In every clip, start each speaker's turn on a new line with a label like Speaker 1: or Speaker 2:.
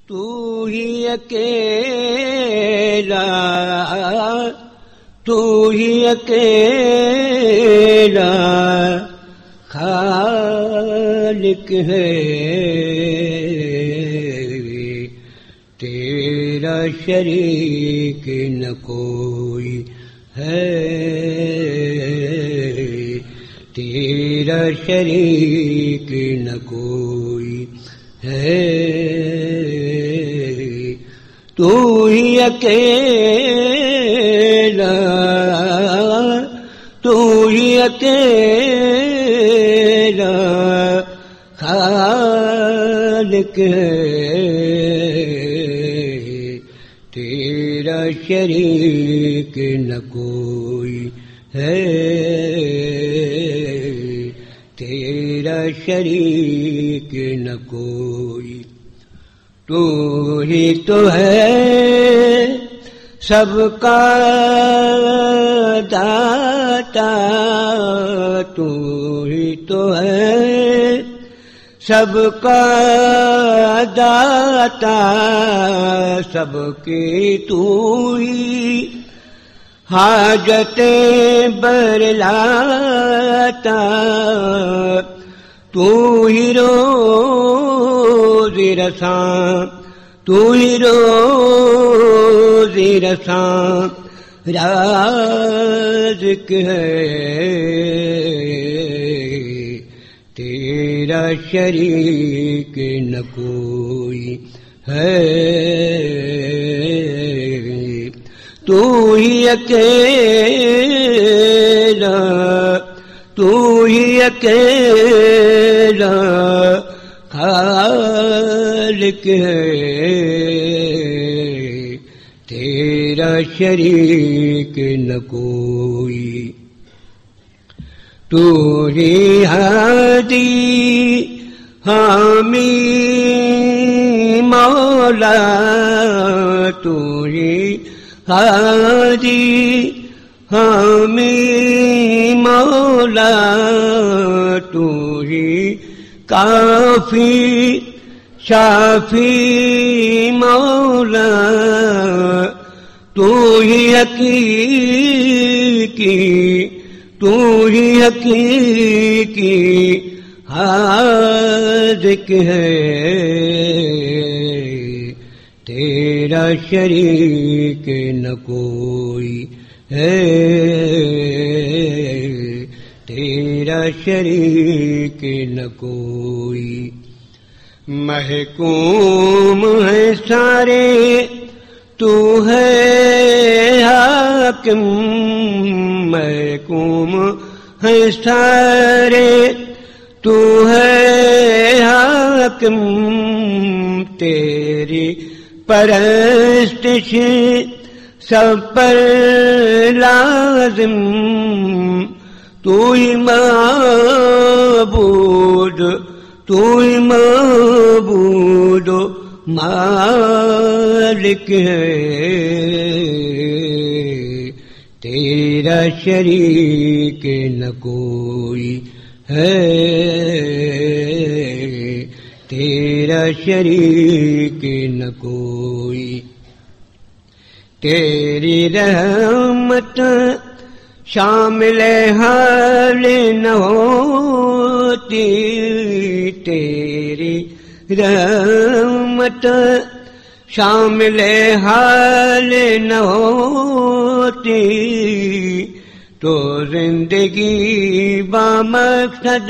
Speaker 1: تو ہی اکیلا، تو ہی اکیلا خالق ہے، تیرا شریک نہ کوئی ہے، تیرا شریک نہ کوئی ہے، تو ہی اکیلا، تو ہی اکیلا خالق ہے، تیرا شریک نہ کوئی ہے، تیرا شریک نہ کوئی، تو ہی تو ہے سب کا داتا، تو ہی تو ہے سب کا داتا، سب کی تو ہی حاجتیں برلاتا، تو ہی روزی رساں، تو ہی روزی رساں رازق ہے، تیرا شریک نہ کوئی ہے، تو ہی اکیلا، تو ہی اکیلا خالق ہے، تیرا شریک نہ کوئی، تو ہی ہادی حامی مولا، تو ہی ہادی حامی مولا، تو ہی کافی شافی مولا، تو ہی حقیقی، تو ہی حقیقی حاذق ہے، تیرا شریک نہ کوئی ہے، تیرا شریک نہ کوئی، محکوم ہے سارے تو ہے حاکم، محکوم ہے سارے تو ہے حاکم، تیری پرستش سب پر لازم، تو ہی معبود، تو ہی معبود مالک ہے، تیرا شریک نہ کوئی ہے، تیرا شریک نہ کوئی، تیری رحمت شامل حال نہ ہوتی، تیری رحمت شامل حال نہ ہوتی، تو زندگی بامقصد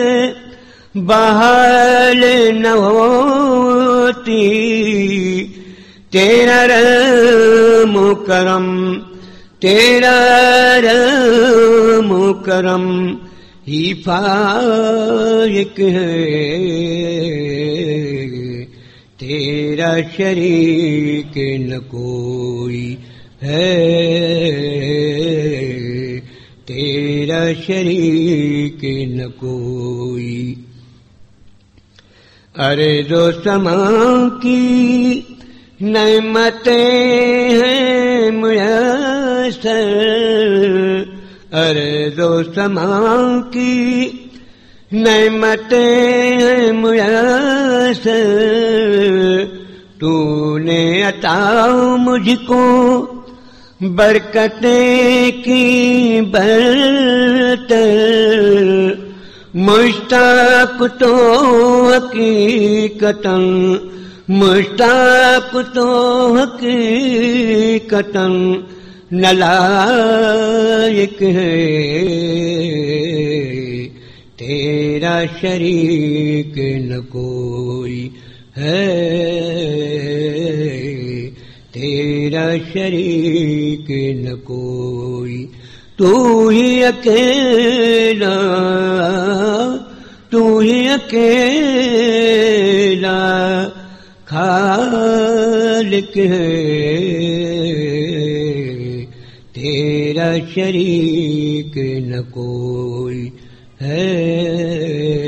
Speaker 1: بحال نہ ہوتی، تیرا رحم و کرم، تیرا رحم و کرم ہی فائق ہے، تیرا شریک نہ کوئی ہے، تیرا شریک نہ کوئی، ارض و سماء کی نعمتیں ہیں میسر، ارض و سماء کی نعمتیں ہیں میسر، تو عطا مجھ کو برکتیں کی برتر، مشتاق تو حقیقتاً، مشتاق تو حقیقتاً نالائق ہے، تیرا شریک نہ کوئی ہے، تیرا شریک نہ کوئی، تو ہی اکیلا، تو ہی اکیلا خالق ہے، تیرا شریک نہ کوئی ہے۔